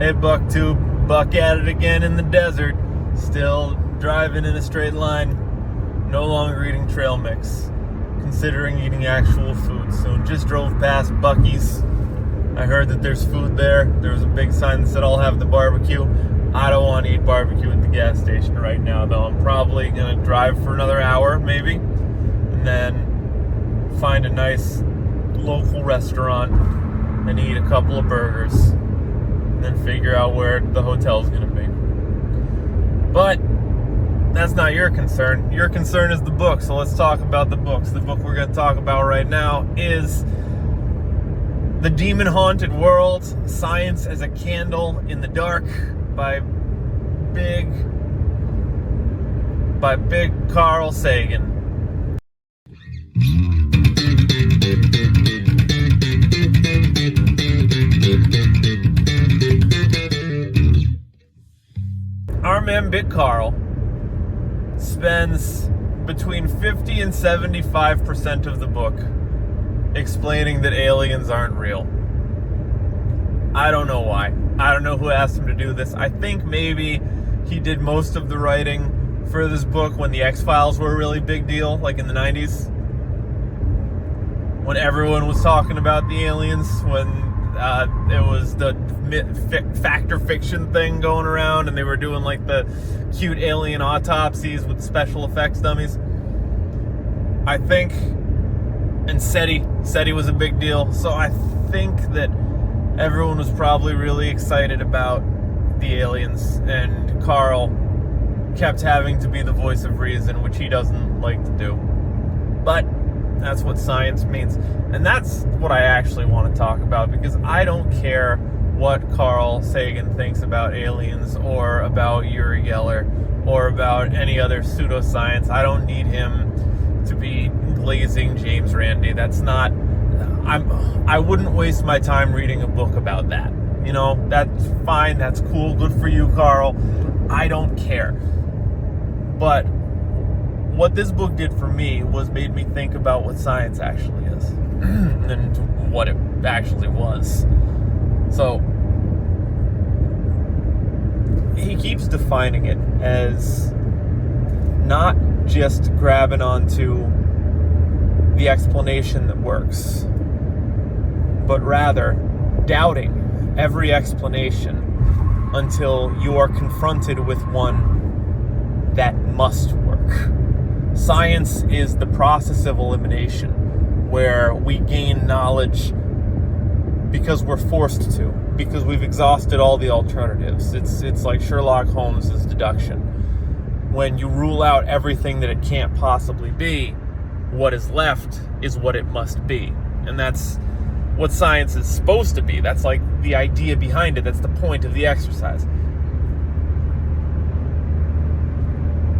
Hey, Bucktube, buck at it again in the desert. Still driving in a straight line. No longer eating trail mix. Considering eating actual food soon. Just drove past Buc-ee's. I heard that there's food there. There was a big sign that said I'll have the barbecue. I don't want to eat barbecue at the gas station right now, though. I'm probably going to drive for another hour, maybe. And then find a nice local restaurant and eat a couple of burgers. And then figure out where the hotel's going to be. But that's not your concern. Your concern is the book. So let's talk about the books. The book we're going to talk about right now is The Demon Haunted World, Science as a Candle in the Dark by big Carl Sagan. Our man Big Carl spends between 50 and 75% of the book explaining that aliens aren't real. I don't know why. I don't know who asked him to do this. I think maybe he did most of the writing for this book when the X-Files were a really big deal, like in the 90s. When everyone was talking about the aliens, when it was the fact or fiction thing going around, and they were doing like the cute alien autopsies with special effects dummies. I think, and SETI was a big deal, so I think that everyone was probably really excited about the aliens, and Carl kept having to be the voice of reason, which he doesn't like to do. But that's what science means. And that's what I actually want to talk about, because I don't care what Carl Sagan thinks about aliens or about Uri Geller or about any other pseudoscience. I don't need him to be glazing James Randi. That's not... I wouldn't waste my time reading a book about that. You know, that's fine, that's cool, good for you, Carl. I don't care. But what this book did for me was made me think about what science actually is and what it actually was. So he keeps defining it as not just grabbing onto the explanation that works, but rather doubting every explanation until you are confronted with one that must work. Science is the process of elimination, where we gain knowledge because we're forced to, because we've exhausted all the alternatives. It's like Sherlock Holmes' deduction. When you rule out everything that it can't possibly be, what is left is what it must be. And that's what science is supposed to be. That's like the idea behind it. That's the point of the exercise.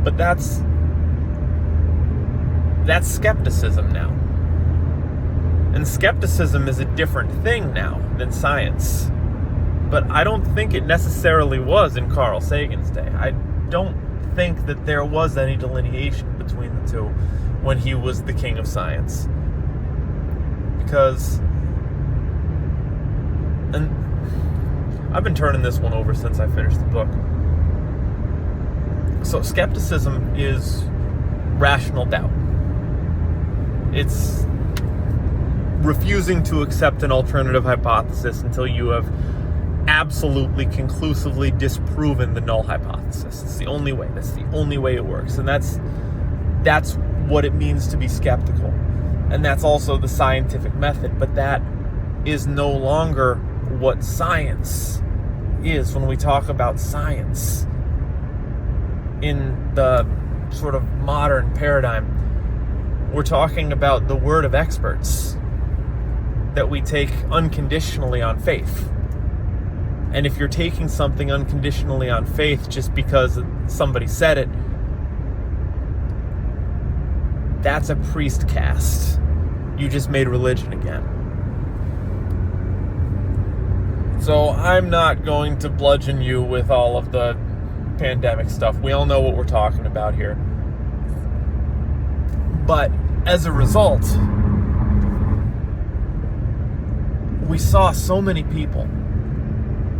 But that's skepticism now. And skepticism is a different thing now than science. But I don't think it necessarily was in Carl Sagan's day. I don't think that there was any delineation between the two when he was the king of science. Because... and I've been turning this one over since I finished the book. So skepticism is rational doubt. It's refusing to accept an alternative hypothesis until you have absolutely, conclusively disproven the null hypothesis. It's the only way. That's the only way it works. And that's what it means to be skeptical. And that's also the scientific method. But that is no longer what science is when we talk about science in the sort of modern paradigm. We're talking about the word of experts that we take unconditionally on faith. And if you're taking something unconditionally on faith just because somebody said it, that's a priest cast. You just made religion again. So I'm not going to bludgeon you with all of the pandemic stuff. We all know what we're talking about here. But as a result, we saw so many people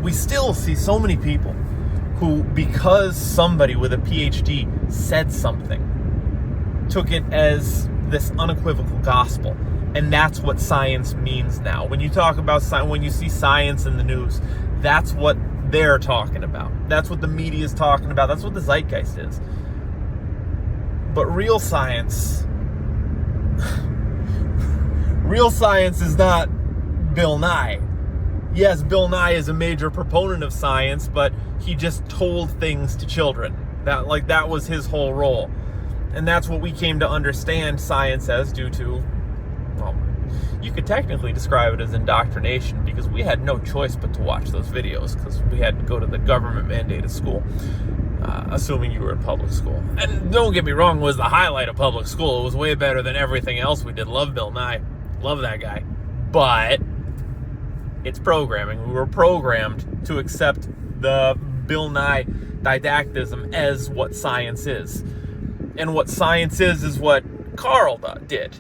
we still see so many people who, because somebody with a PhD said something, took it as this unequivocal gospel. And that's what science means now. When you talk about science, when you see science in the news, that's what they're talking about. That's what the media is talking about. That's what the zeitgeist is. But real science is not Bill Nye. Yes, Bill Nye is a major proponent of science, but he just told things to children. That was his whole role. And that's what we came to understand science as, due to, well, you could technically describe it as indoctrination, because we had no choice but to watch those videos, because we had to go to the government-mandated school, assuming you were in public school. And don't get me wrong, it was the highlight of public school. It was way better than everything else we did. Love Bill Nye. Love that guy. But it's programming. We were programmed to accept the Bill Nye didactism as what science is. And what science is what Carl did,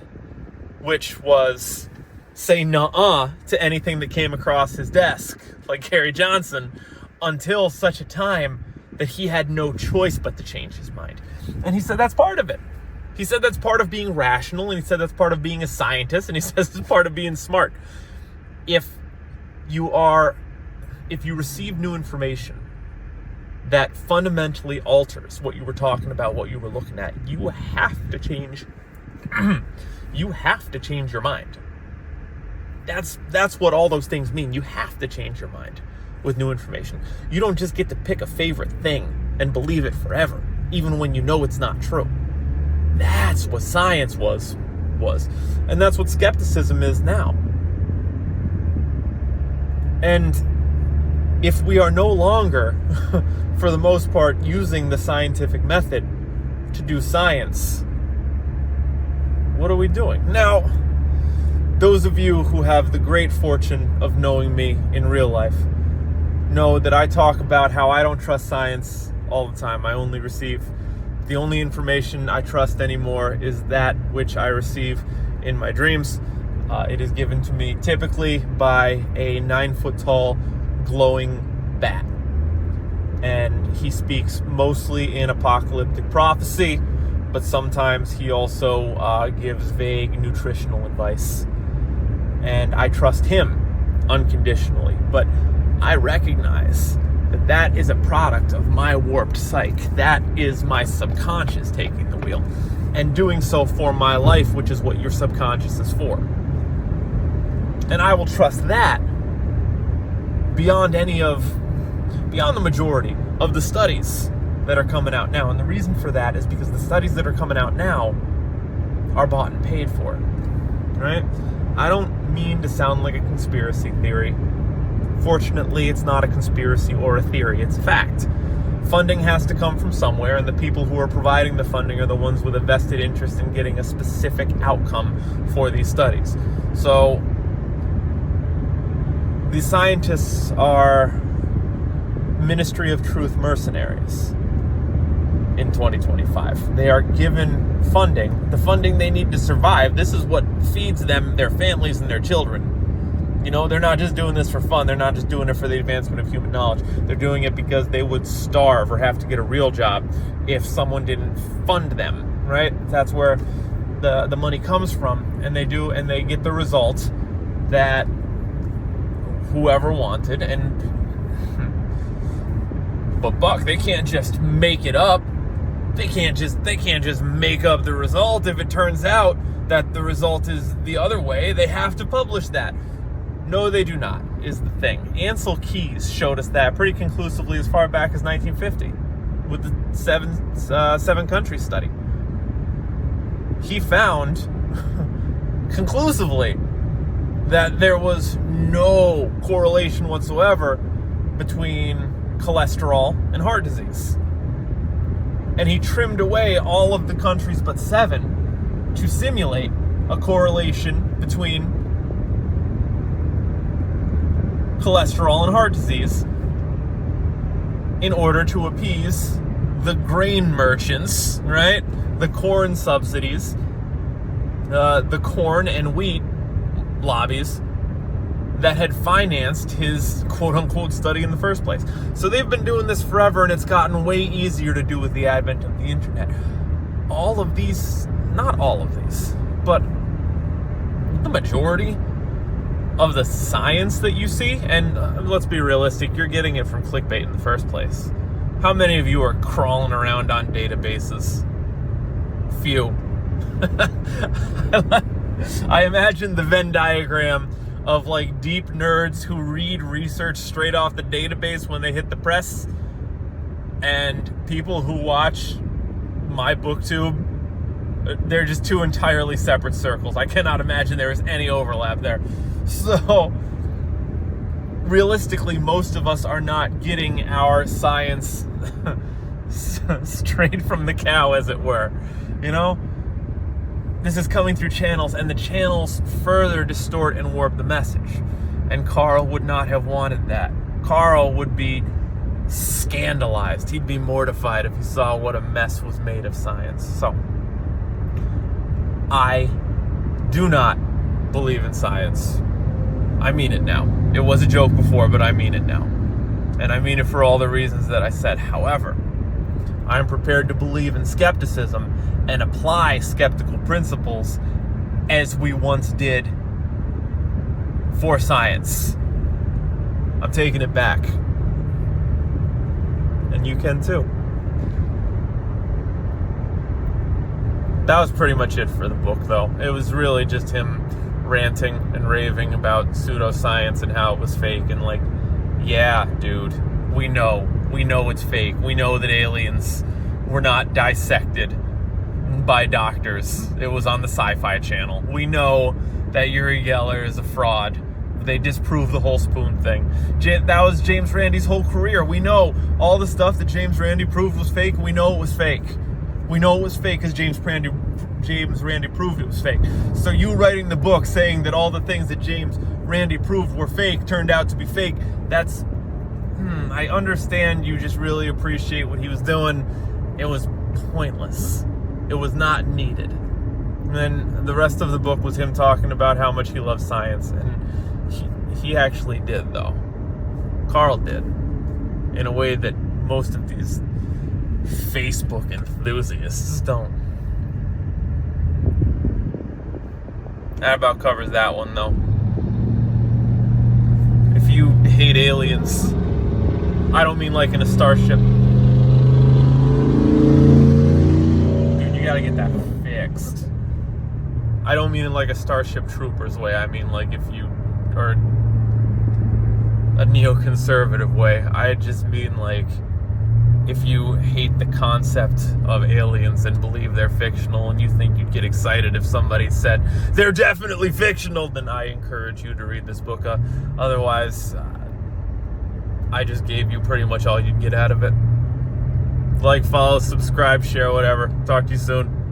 which was say nuh-uh to anything that came across his desk, like Gary Johnson, until such a time that he had no choice but to change his mind. And he said that's part of it. He said that's part of being rational, and he said that's part of being a scientist, and he says it's part of being smart. If you receive new information that fundamentally alters what you were talking about, what you were looking at, you have to change you have to change your mind. That's what all those things mean. You have to change your mind with new information. You don't just get to pick a favorite thing and believe it forever, even when you know it's not true. That's what science was. And that's what skepticism is now. And if we are no longer, for the most part, using the scientific method to do science, what are we doing? Now, those of you who have the great fortune of knowing me in real life know that I talk about how I don't trust science all the time. The only information I trust anymore is that which I receive in my dreams. It is given to me typically by a 9-foot-tall glowing bat. And he speaks mostly in apocalyptic prophecy, but sometimes he also gives vague nutritional advice. And I trust him unconditionally. But I recognize that is a product of my warped psyche. That is my subconscious taking the wheel and doing so for my life, which is what your subconscious is for. And I will trust that beyond the majority of the studies that are coming out now. And the reason for that is because the studies that are coming out now are bought and paid for, right? I don't mean to sound like a conspiracy theory. Fortunately, it's not a conspiracy or a theory, it's a fact. Funding has to come from somewhere, and the people who are providing the funding are the ones with a vested interest in getting a specific outcome for these studies. So, the scientists are Ministry of Truth mercenaries in 2025. They are given funding, the funding they need to survive. This is what feeds them, their families, and their children. You know, they're not just doing this for fun. They're not just doing it for the advancement of human knowledge. They're doing it because they would starve or have to get a real job if someone didn't fund them, right? That's where the money comes from. And they get the result that whoever wanted. But Buck, they can't just make it up. They can't just make up the result. If it turns out that the result is the other way, they have to publish that. No, they do not, is the thing. Ansel Keys showed us that pretty conclusively as far back as 1950 with the seven country study. He found conclusively that there was no correlation whatsoever between cholesterol and heart disease. And he trimmed away all of the countries but 7 to simulate a correlation between cholesterol and heart disease in order to appease the grain merchants, right? The corn subsidies, the corn and wheat lobbies that had financed his quote-unquote study in the first place. So they've been doing this forever, and it's gotten way easier to do with the advent of the internet. All of these, not all of these, but the majority of the science that you see, and let's be realistic, you're getting it from clickbait in the first place. How many of you are crawling around on databases? Few. I imagine the Venn diagram of like deep nerds who read research straight off the database when they hit the press, and people who watch my booktube. They're just two entirely separate circles. I cannot imagine there is any overlap there. So realistically, most of us are not getting our science straight from the cow, as it were. You know, this is coming through channels, and the channels further distort and warp the message. And Carl would not have wanted that. Carl would be scandalized. He'd be mortified if he saw what a mess was made of science. So, I do not believe in science. I mean it now. It was a joke before, but I mean it now. And I mean it for all the reasons that I said. However, I'm prepared to believe in skepticism and apply skeptical principles as we once did for science. I'm taking it back. And you can too. That was pretty much it for the book, though. It was really just him ranting and raving about pseudoscience and how it was fake. And like, yeah, dude, we know it's fake. We know that aliens were not dissected by doctors. It was on the Sci-Fi Channel. We know that Uri Geller is a fraud. They disproved the whole spoon thing. That was James Randi's whole career. We know all the stuff that James Randi proved was fake. We know it was fake. We know it was fake because James Randi proved it was fake. So you writing the book saying that all the things that James Randi proved were fake turned out to be fake, that's... I understand you just really appreciate what he was doing. It was pointless. It was not needed. And then the rest of the book was him talking about how much he loves science. And he actually did, though. Carl did. In a way that most of these Facebook enthusiasts don't. That about covers that one, though. If you hate aliens, I don't mean like in a starship. Dude, you gotta get that fixed. I don't mean in like a Starship Troopers way. I mean like if you are a neoconservative way. I just mean like if you hate the concept of aliens and believe they're fictional and you think you'd get excited if somebody said they're definitely fictional, then I encourage you to read this book. Otherwise, I just gave you pretty much all you'd get out of it. Like, follow, subscribe, share, whatever. Talk to you soon.